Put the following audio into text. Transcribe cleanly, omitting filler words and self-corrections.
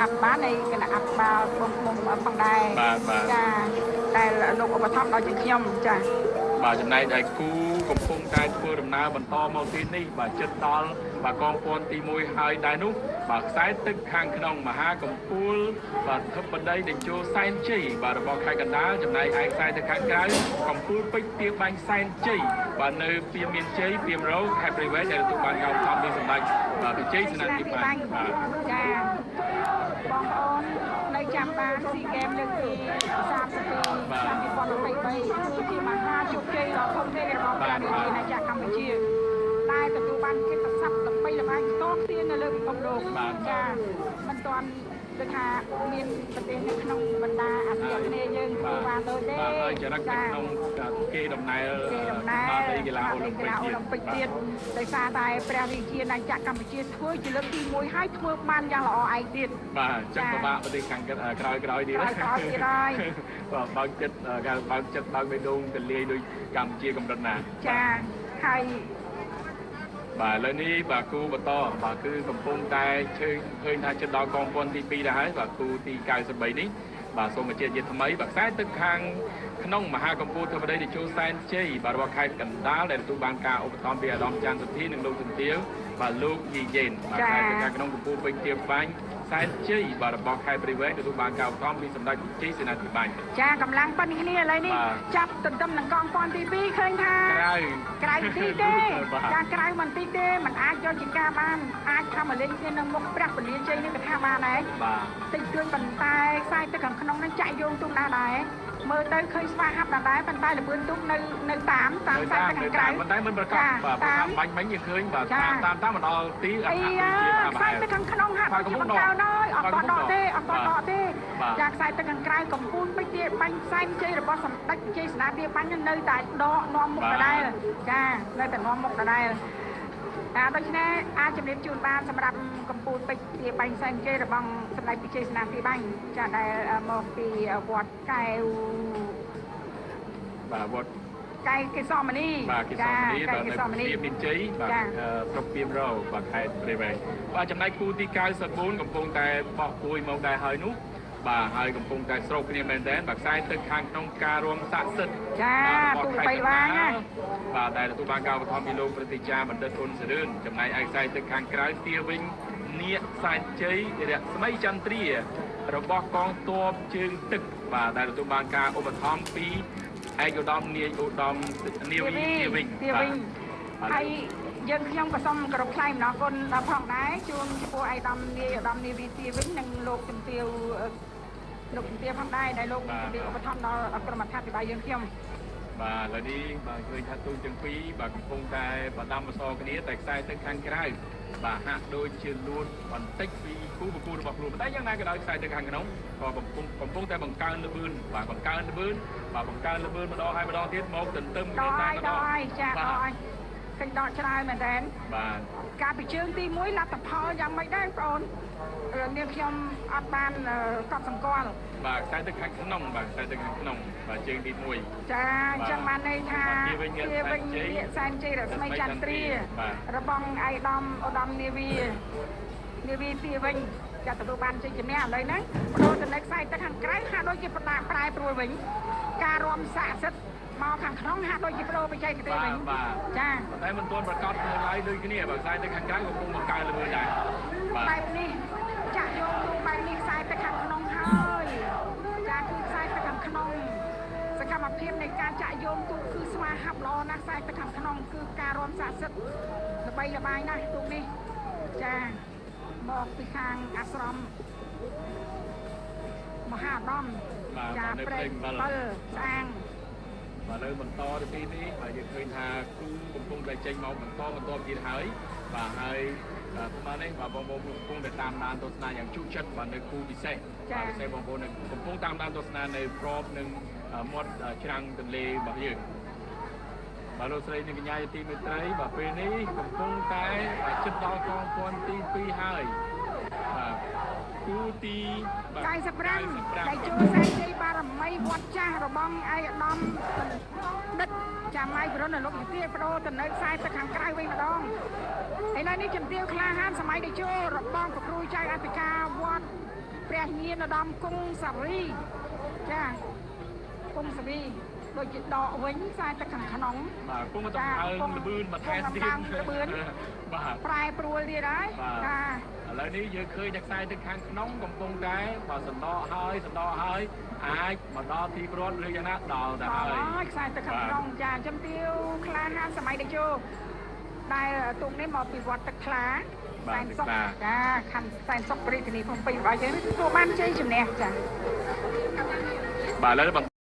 អាប់បាននៃគណៈអាប់បាលបងមុំផងដែរចាតែលោកឧបត្ថម្ភដល់ជាខ្ញុំចាបាទចំណែកឯគូកំពុងតែធ្វើដំណើរបន្តមកទីនេះបាទចិត្តដល់បាទកងពន្ធទី1ហើយដែរនោះបាទខ្សែទឹកខាងក្នុងមហាកំពូលបាទធិបតីតេជោសែនជ័យបាទរបស់ខេត្តកណ្ដាលចំណែកឯខ្សែទឹកខាងក្រៅកំពូលពេជ្រទៀបបាញ់សែនជ័យបាទនៅពីមានជ័យពីមរោខេត្តព្រៃវែងដែលទទួលបានការឧបត្ថម្ភពីសម្ដេចបាទវិជ័យសេនាធិបតីបាទចាបងប្អូននៅចាំបានស៊ីហ្គេមលើកទី32ឆ្នាំ2023គឺជាមហាជោគជ័យដ៏ធំធេងរបស់ប្រទេសណាចក្រកម្ពុជាតែទទួលបានកិត្តិស័ព្ទល្បីល្បាញតគ្នានៅលើពិភពលោកចាមិនទាន់ដូចថាមានប្រទេសនៅក្នុងបណ្ដាអាស៊ីអាគ្នេយ៍យើងទទួលបានដូចទេបាទហើយចរិតនៅក្នុងគេដំណើរកីឡាអូឡ িম্প ិកទៀតដោយសារតែព្រះរាជាណាចក្រកម្ពុជាធ្វើជាលើកទី1ហើយធ្វើបានយ៉ាងល្អឯកទៀតបាទចឹងពិបាកប្រទេសខាងក្រោយទៀតហើយបាទបើកចិត្តការបើកចិត្តបើកបេះដូងទលាយដូចកម្ពុជាកម្រិតណាចាហើយបាទឥឡូវនេះបាទគូបន្តបាទគឺកំពុងតែឃើញថាចិត្តដល់កងពន្ធទី2ដែរហើយបាទគូទី93នេះបាទសូមបញ្ជាក់ជាថ្មីបាទខ្សែទឹកខាងក្នុងមហាកំពូលធិបតីតេជោសែនជ័យបាទរបស់ខេត្តកណ្ដាលដែលទទួលបានការឧបត្ថម្ភពីអាដាមចាន់សុធីនិងលោកជំទាវបាទលោកយីយ៉េនបាទខ្សែទឹកខាងក្នុងកំពូលពេជ្រទៀបបាញ់សែនជ័យបាទរបស់ខេត្តព្រៃវែងទទួលបានការឧបត្ថម្ភពីសម្ដេចវិជ័យសេនាធិបតីចាកម្លាំងប៉ុនគ្នាឥឡូវនេះចាប់ទន្ទឹមនឹងកងពន្ធទី2ឃើញថាក្រៅទីទេចាក្រៅមិនទីទេมันអាចយកជាការបានអាចខំមកលេងគ្នានៅមុខព្រះពលាជ័យនេះក៏ថាបានដែរបាទតិចតួចប៉ុន្តែខ្សែទឹកខាងក្នុងនឹងចាក់យោងទុំដែរមើលទៅឃើញស្វាហាប់ដែរប៉ុន្តែលបឿនទុំនៅតាមខ្សែទឹកខាងក្រៅប៉ុន្តែមិនប្រកបបាទបាញ់យើងឃើញបាទតាមមកដល់ទីអត់ខ្សែទឹកខាងក្នុងហាក់ជាបង្កើនហើយអត់តដកទេចាខ្សែទឹកខាងក្រៅកំពូលពេជ្រទៀបបាញ់សែនជ័យរបស់សម្ដេចវិជ័យសេនាធិបតីនៅតែដកនាំមុខដដែលចានៅតែនាំមុខដដែលដូច្នេះអាចជំរាបជូនបានសម្រាប់កម្ពុជាពេជ្រទៀបបាញ់សែនជ័យរបស់សម្ដេចវិជ័យសេនាធិបតីចាដែលមកពីវត្តកែវបាទវត្តកែវកេសរមនីបាទកេសរមនីនៅមានជ័យបាទស្រុកពីមរោបាទខេត្តព្រៃវែងបាទចំណែកគូទី94កំពុងតែបោះពួយមកដែរហើយនោះបាទហើយកំពុងតែស្រោបគ្នាមែនតើបាទខ្សែទឹកខាងក្នុងការរួមស័ក្តិសិទ្ធិចាទូបីវាងបាទដែលទទួលបានការឧបត្ថម្ភពីលោកប្រតិចាបណ្ឌិតអ៊ុនសរឿនចំណែកឯខ្សែទឹកខាងក្រៅទាវិញនាគសែនជ័យរស្មីចន្ទ្រារបស់កងទ័ពជើងទឹកបាទដែលទទួលបានការឧបត្ថម្ភពីឯកឧត្តមនាយឧត្តមនាវីទាវិញហើយយើងខ្ញុំក៏សូមគោរពថ្លែងអំណរគុណដល់ផងដែរជូនចំពោះឯកឧត្តមនាវីទាវិញនិងលោកជំទាវផងដែរដែលលោកជំទាវឧបត្ថម្ភដល់ក្រុមអធិបតីយើងខ្ញុំបាទឥឡូវនេះបាទឃើញថាទូទាំងពីរបាទកំពុងតែបដាំអសរគ្នាតែខ្សែទឹកខាងក្រៅបាទហាក់ដូចជាលួនបន្តិចពីគូប្រកួតរបស់ខ្លួនតែយ៉ាងណាក៏ដោយខ្សែទឹកខាងក្នុងក៏កំពុងតែបង្កើនល្បឿនបាទបង្កើនល្បឿនម្ដងហើយម្ដងទៀតមកទន្ទឹមគ្នាតែម្ដងចាដល់ឃើញដកច្រើនមែនតើបាទការពីជើងទី1លទ្ធផលយ៉ាងម៉េចដែរបងប្អូននាងខ្ញុំអត់បានកត់សម្គាល់បាទខ្សែទឹកខាងក្នុងបាទខ្សែទឹកខាងក្នុងបាទជើងទី1ចាអញ្ចឹងបានន័យថាវាវិញសែនជ័យរស្មីចន្ទ្រារបស់ឯកឧត្តមនាវីទីវិញចាទទួលបានជ័យជំនះឥឡូវហ្នឹងបដូរទៅនៅខ្សែទឹកខាងក្រៅហាក់ដូចជាប្រែប្រួលវិញការរួមស័ក្តិសិទ្ធិមកខាងក្នុងហាក់ដូចជាបដូរបច្ចេកទេសវិញចាតែមិនទាន់ប្រកាសនៅឡើយដូចគ្នាបើខ្សែទឹកខាងក្រៅកំពុងបង្កើនល្បឿនដែរបែបនេះចាក់យកបែបនេះខ្សែទឹកខាងក្នុងហើយចាគឺខ្សែទឹកខាងក្នុងសកម្មភាពនៃការចាក់យោងទូកគឺស្វាហាប់ល្អណាស់ខ្សែទឹកខាងក្នុងគឺការរួមស័ក្តិសិទ្ធិល្បីល្បាញណាស់ទូកនេះចាមកពីខាងអាស្រមមហាអាដាមចាព្រៃ7ស្អាងបាទនៅបន្តទៅទីនេះបាទយើងឃើញថាគូកំពុងតែចេញមកបន្តទៀតហើយបាទហើយប្រហែលនេះបាទបងប្អូនកំពុងតែតាមដានទស្សនាយ៉ាងជក់ចិត្តបាទនៅគូពិសេសបាទពិសេសបងប្អូនកំពុងតាមដានទស្សនានៅក្របនឹងមាត់ច្រាំងទន្លេរបស់យើងបាទលោកស្រីនិងកញ្ញាជាទីមេត្រីបាទពេលនេះកំពុងតែជិតដល់កងពន្ធទី2ហើយបាទគូទី95ដែលចូលសែនជ័យបារមីវត្តចាស់របស់ឯកឧត្តមដិតចាំម៉ៃប្រនលោកជំទាវបដូរទៅនៅខ្សែទឹកខាងក្រៅវិញម្ដងឥឡូវនេះជំទាវក្លាហានសម័យដែលចូលរបស់ប្រគ្រូចៅអធិការវត្ត មានឧត្តមគង់សារីចាគង់សារីដូចជាដកវិញខ្សែទឹកខាងក្នុង បាទគង់មកទៅអើងលបឿនបន្ថែមទៀតបាទ ប្រែប្រួលទៀតហើយចា ឥឡូវនេះយើងឃើញតែខ្សែទឹកខាងក្នុងកំពុងតែបើសណ្ដោហើយអាចមកដល់ទីព្រ័ត្រឬយ៉ាងណាដល់ទៅហើយ ខ្សែទឹកខាងក្នុងចាចំទាវក្លាហានសម័យតេជោដែលទូកនេះមកពីវត្តទឹកខ្លាសែនសុខចាខណ្ឌសែនសុខរាជធានីភ្នំពេញរបស់យើងទទួលបានជ័យជំនះចា បាទឥឡូវ